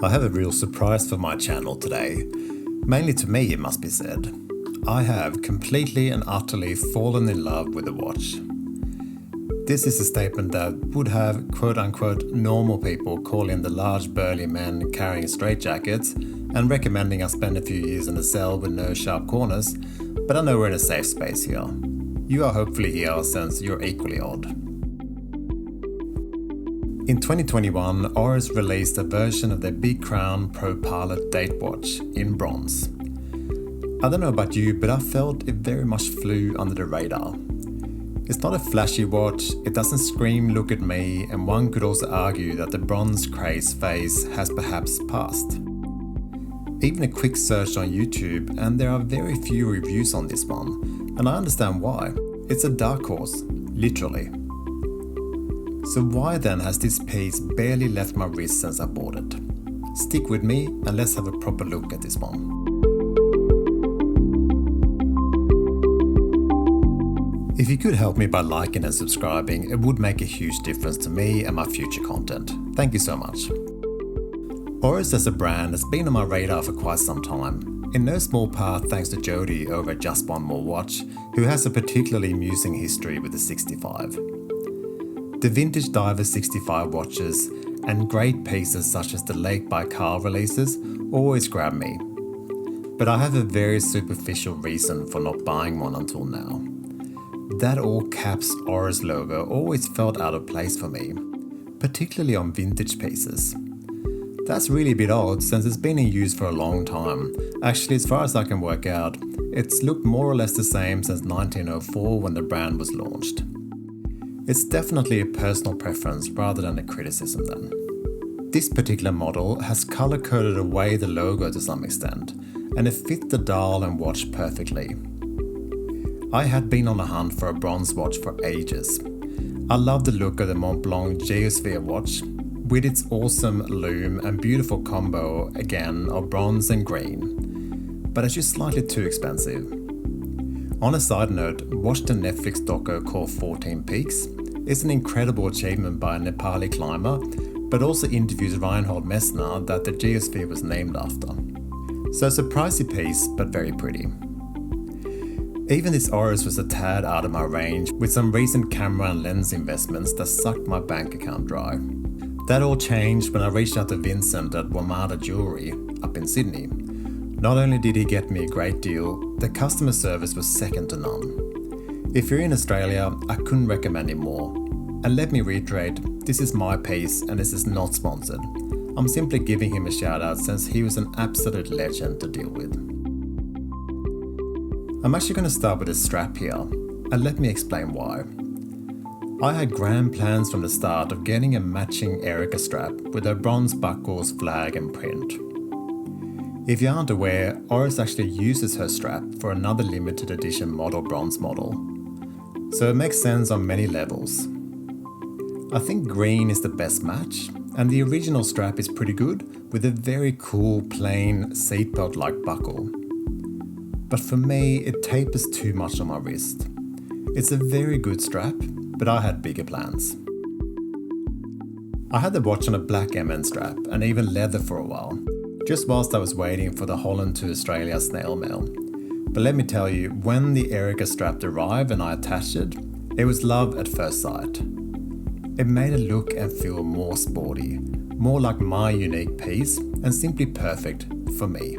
I have a real surprise for my channel today. Mainly to me, it must be said. I have completely and utterly fallen in love with the watch. This is a statement that would have quote-unquote normal people calling the large burly men carrying straitjackets and recommending I spend a few years in a cell with no sharp corners, but I know we're in a safe space here. You are hopefully here since you're equally odd. In 2021, Oris released a version of their Big Crown Pro Pilot date watch in bronze. I don't know about you, but I felt it very much flew under the radar. It's not a flashy watch, it doesn't scream "look at me," and one could also argue that the bronze craze phase has perhaps passed. Even a quick search on YouTube and there are very few reviews on this one, and I understand why. It's a dark horse, literally. So why then has this piece barely left my wrist since I bought it? Stick with me and let's have a proper look at this one. If you could help me by liking and subscribing, it would make a huge difference to me and my future content. Thank you so much. Oris as a brand has been on my radar for quite some time, in no small part thanks to Jody over at Just One More Watch, who has a particularly amusing history with the 65. The vintage Diver 65 watches and great pieces such as the Lake by Carl releases always grab me. But I have a very superficial reason for not buying one until now. That all caps Oris logo always felt out of place for me, particularly on vintage pieces. That's really a bit odd since it's been in use for a long time. Actually, as far as I can work out, it's looked more or less the same since 1904 when the brand was launched. It's definitely a personal preference rather than a criticism then. This particular model has color-coded away the logo to some extent, and it fits the dial and watch perfectly. I had been on the hunt for a bronze watch for ages. I love the look of the Montblanc Geosphere watch, with its awesome lume and beautiful combo again of bronze and green, but it's just slightly too expensive. On a side note, watch the Netflix doco called 14 Peaks. It's an incredible achievement by a Nepali climber, but also interviews Reinhold Messner that the Geosphere was named after. So it's a pricey piece, but very pretty. Even this Oris was a tad out of my range, with some recent camera and lens investments that sucked my bank account dry. That all changed when I reached out to Vincent at Wamada Jewelry up in Sydney. Not only did he get me a great deal, the customer service was second to none. If you're in Australia, I couldn't recommend him more. And let me reiterate, this is my piece and this is not sponsored. I'm simply giving him a shout out since he was an absolute legend to deal with. I'm actually going to start with a strap here, and let me explain why. I had grand plans from the start of getting a matching Erica strap with her bronze buckles, flag and print. If you aren't aware, Oris actually uses her strap for another limited edition model bronze model. So it makes sense on many levels. I think green is the best match, and the original strap is pretty good with a very cool plain seatbelt-like buckle. But for me, it tapers too much on my wrist. It's a very good strap, but I had bigger plans. I had the watch on a black MN strap and even leather for a while, just whilst I was waiting for the Holland to Australia snail mail. But let me tell you, when the Erica strap arrived and I attached it, it was love at first sight. It made it look and feel more sporty, more like my unique piece, and simply perfect for me.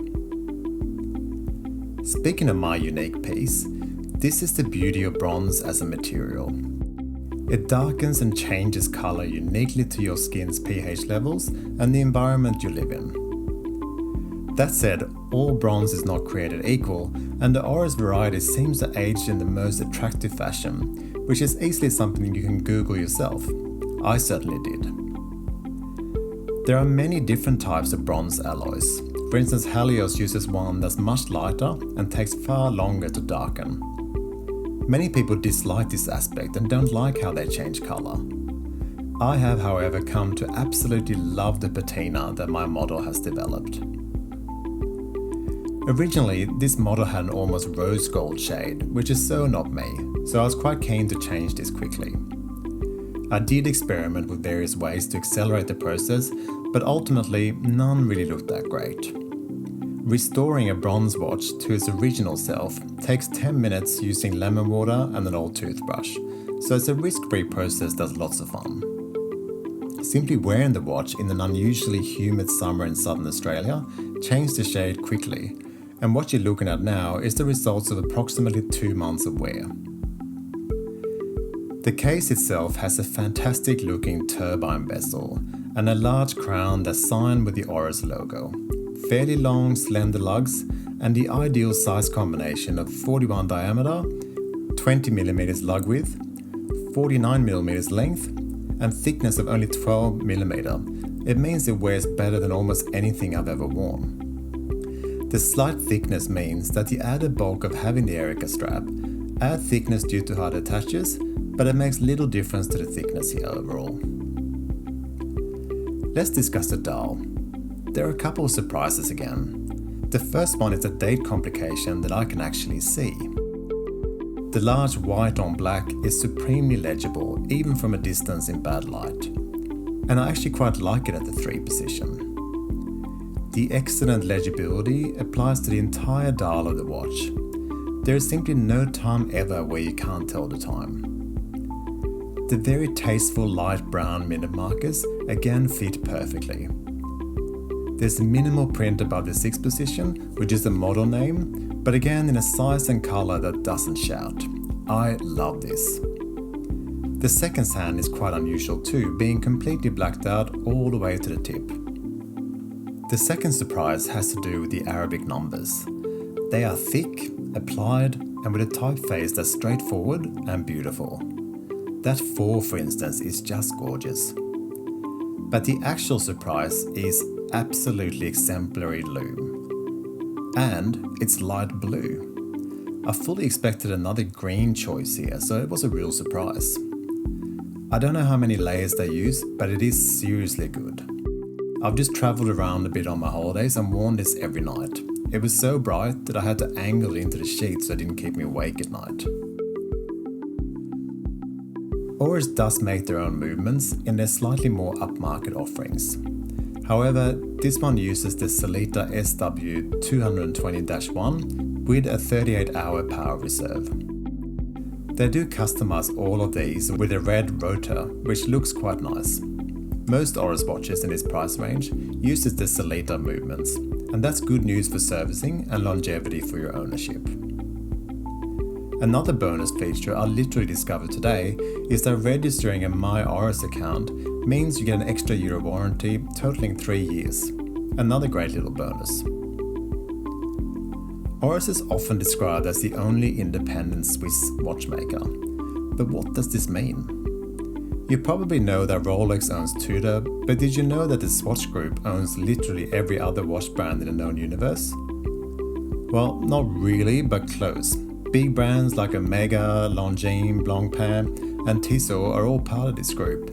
Speaking of my unique piece, this is the beauty of bronze as a material. It darkens and changes colour uniquely to your skin's pH levels and the environment you live in. That said, all bronze is not created equal, and the Oris variety seems to age in the most attractive fashion, which is easily something you can Google yourself. I certainly did. There are many different types of bronze alloys. For instance, Helios uses one that's much lighter and takes far longer to darken. Many people dislike this aspect and don't like how they change colour. I have, however, come to absolutely love the patina that my model has developed. Originally, this model had an almost rose gold shade, which is so not me, so I was quite keen to change this quickly. I did experiment with various ways to accelerate the process, but ultimately none really looked that great. Restoring a bronze watch to its original self takes 10 minutes using lemon water and an old toothbrush, so it's a risk-free process that's lots of fun. Simply wearing the watch in an unusually humid summer in southern Australia changed the shade quickly, and what you're looking at now is the results of approximately 2 months of wear. The case itself has a fantastic looking turbine bezel and a large crown that's signed with the Oris logo, fairly long slender lugs, and the ideal size combination of 41 diameter, 20mm lug width, 49mm length, and thickness of only 12mm. It means it wears better than almost anything I've ever worn. The slight thickness means that the added bulk of having the Erica strap add thickness due to how it attaches, but it makes little difference to the thickness here overall. Let's discuss the dial. There are a couple of surprises again. The first one is a date complication that I can actually see. The large white on black is supremely legible even from a distance in bad light, and I actually quite like it at the 3 position. The excellent legibility applies to the entire dial of the watch. There is simply no time ever where you can't tell the time. The very tasteful light brown minute markers again fit perfectly. There's a minimal print above the 6 position, which is the model name, but again in a size and color that doesn't shout. I love this. The second hand is quite unusual too, being completely blacked out all the way to the tip. The second surprise has to do with the Arabic numbers. They are thick, applied, and with a typeface that's straightforward and beautiful. That 4, for instance, is just gorgeous. But the actual surprise is absolutely exemplary lume. And it's light blue. I fully expected another green choice here, so it was a real surprise. I don't know how many layers they use, but it is seriously good. I've just travelled around a bit on my holidays and worn this every night. It was so bright that I had to angle it into the sheet so it didn't keep me awake at night. Oris does make their own movements in their slightly more upmarket offerings. However, this one uses the Sellita SW220-1 with a 38-hour power reserve. They do customize all of these with a red rotor, which looks quite nice. Most Oris watches in this price range uses the Sellita movements, and that's good news for servicing and longevity for your ownership. Another bonus feature I literally discovered today is that registering a My Oris account means you get an extra year of warranty totaling 3 years. Another great little bonus. Oris is often described as the only independent Swiss watchmaker. But what does this mean? You probably know that Rolex owns Tudor, but did you know that the Swatch Group owns literally every other watch brand in the known universe? Well, not really, but close. Big brands like Omega, Longines, Blancpain, and Tissot are all part of this group.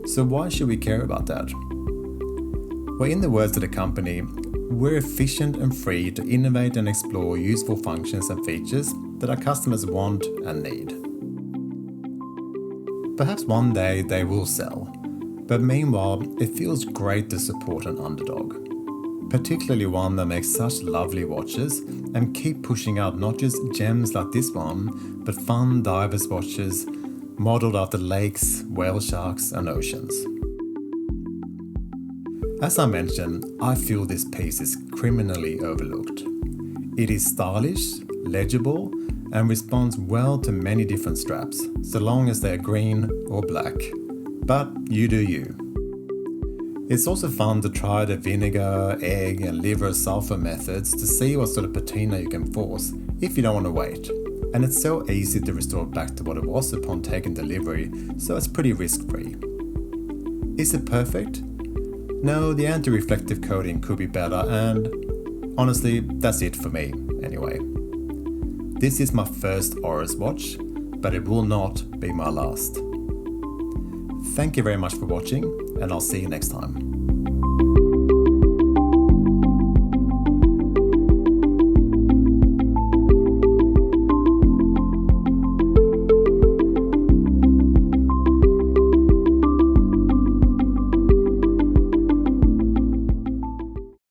So why should we care about that? Well, in the words of the company, we're efficient and free to innovate and explore useful functions and features that our customers want and need. Perhaps one day they will sell, but meanwhile it feels great to support an underdog, particularly one that makes such lovely watches and keep pushing out not just gems like this one, but fun divers watches modelled after lakes, whale sharks and oceans. As I mentioned, I feel this piece is criminally overlooked. It is stylish, legible, and responds well to many different straps, so long as they're green or black. But you do you. It's also fun to try the vinegar, egg, and liver sulfur methods to see what sort of patina you can force if you don't want to wait. And it's so easy to restore it back to what it was upon taking delivery, so it's pretty risk-free. Is it perfect? No, the anti-reflective coating could be better, and honestly, that's it for me, anyway. This is my first Oris watch, but it will not be my last. Thank you very much for watching, and I'll see you next time.